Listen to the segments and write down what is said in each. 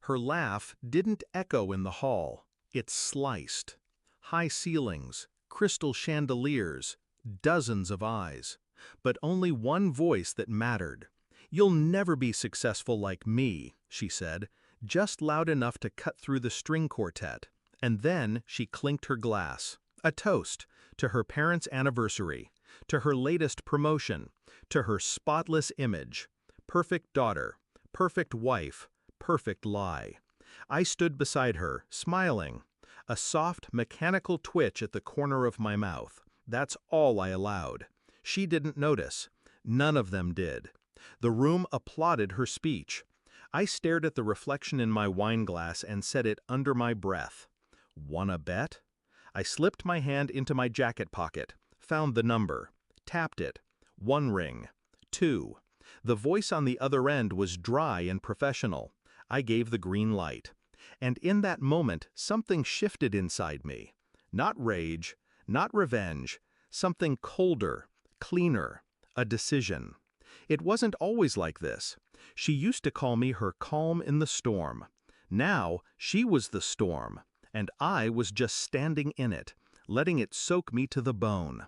Her laugh didn't echo in the hall. It sliced. High ceilings, crystal chandeliers, dozens of eyes. But only one voice that mattered. "You'll never be successful like me," she said, just loud enough to cut through the string quartet. And then she clinked her glass. A toast to her parents' anniversary, to her latest promotion, to her spotless image. Perfect daughter, perfect wife, perfect lie. I stood beside her, smiling. A soft, mechanical twitch at the corner of my mouth. That's all I allowed. She didn't notice. None of them did. The room applauded her speech. I stared at the reflection in my wine glass and said it under my breath. "Wanna bet?" I slipped my hand into my jacket pocket, found the number, tapped it. 1 ring. 2. The voice on the other end was dry and professional. I gave the green light. And in that moment, something shifted inside me. Not rage, not revenge, something colder, cleaner, a decision. It wasn't always like this. She used to call me her calm in the storm. Now, she was the storm, and I was just standing in it, letting it soak me to the bone.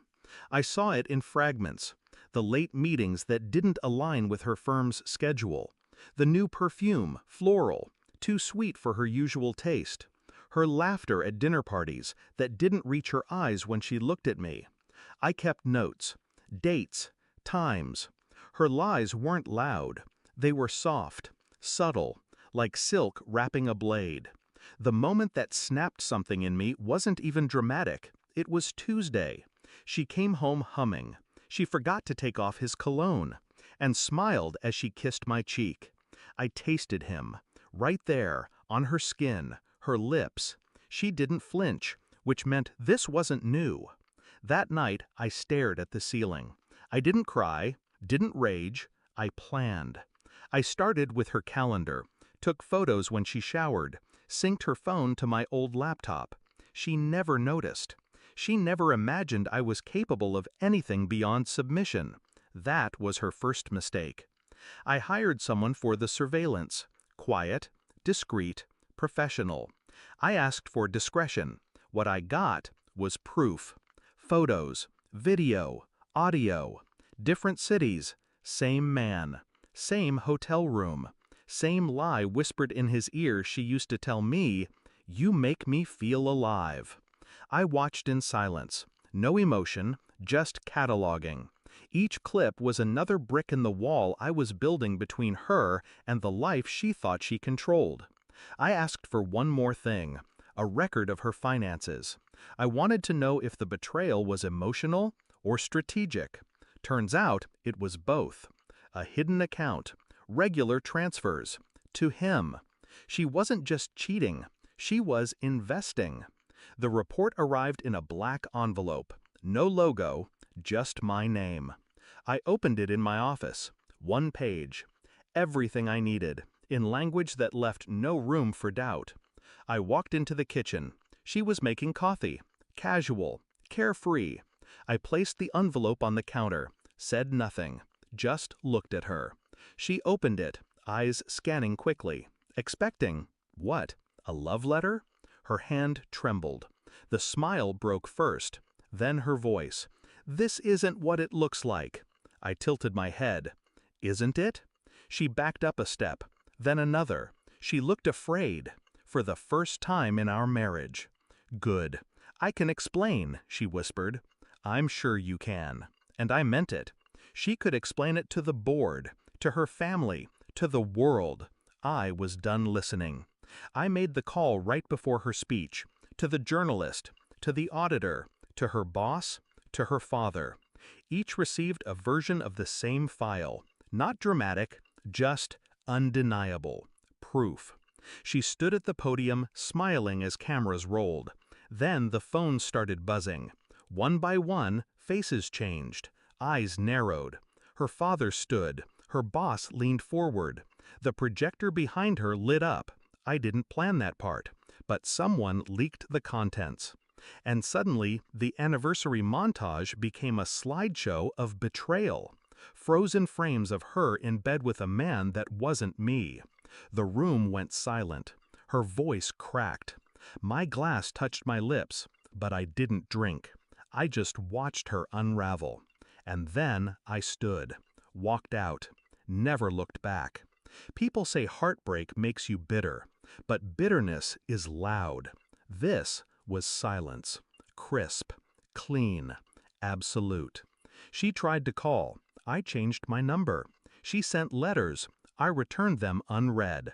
I saw it in fragments. The late meetings that didn't align with her firm's schedule. The new perfume, floral, too sweet for her usual taste. Her laughter at dinner parties that didn't reach her eyes when she looked at me. I kept notes, dates, times. Her lies weren't loud. They were soft, subtle, like silk wrapping a blade. The moment that snapped something in me wasn't even dramatic. It was Tuesday. She came home humming. She forgot to take off his cologne, and smiled as she kissed my cheek. I tasted him, right there, on her skin, her lips. She didn't flinch, which meant this wasn't new. That night, I stared at the ceiling. I didn't cry, didn't rage, I planned. I started with her calendar, took photos when she showered, synced her phone to my old laptop. She never noticed. She never imagined I was capable of anything beyond submission. That was her first mistake. I hired someone for the surveillance. Quiet, discreet, professional. I asked for discretion. What I got was proof. Photos, video, audio, different cities, same man, same hotel room, same lie whispered in his ear she used to tell me, "You make me feel alive." I watched in silence. No emotion, just cataloging. Each clip was another brick in the wall I was building between her and the life she thought she controlled. I asked for one more thing, a record of her finances. I wanted to know if the betrayal was emotional or strategic. Turns out it was both. A hidden account, regular transfers, to him. She wasn't just cheating, she was investing. The report arrived in a black envelope. No logo, just my name. I opened it in my office. 1 page. Everything I needed, in language that left no room for doubt. I walked into the kitchen. She was making coffee. Casual, carefree. I placed the envelope on the counter, said nothing, just looked at her. She opened it, eyes scanning quickly. Expecting, what? A love letter? Her hand trembled. The smile broke first, then her voice. "This isn't what it looks like." I tilted my head. "Isn't it?" She backed up a step, then another. She looked afraid, for the first time in our marriage. "Good. I can explain," she whispered. "I'm sure you can." And I meant it. She could explain it to the board, to her family, to the world. I was done listening. I made the call right before her speech, to the journalist, to the auditor, to her boss, to her father. Each received a version of the same file, not dramatic, just undeniable, proof. She stood at the podium, smiling as cameras rolled. Then the phone started buzzing. One by one, faces changed, eyes narrowed. Her father stood, her boss leaned forward. The projector behind her lit up. I didn't plan that part, but someone leaked the contents. And suddenly, the anniversary montage became a slideshow of betrayal. Frozen frames of her in bed with a man that wasn't me. The room went silent. Her voice cracked. My glass touched my lips, but I didn't drink. I just watched her unravel. And then I stood, walked out, never looked back. People say heartbreak makes you bitter, but bitterness is loud. This was silence, crisp, clean, absolute. She tried to call. I changed my number. She sent letters. I returned them unread.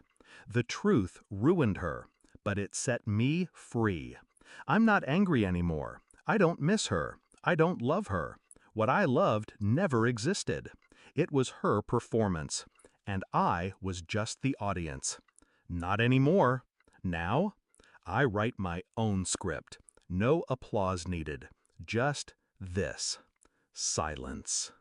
The truth ruined her, but it set me free. I'm not angry anymore. I don't miss her. I don't love her. What I loved never existed. It was her performance, and I was just the audience. Not anymore. Now, I write my own script. No applause needed. Just this. Silence.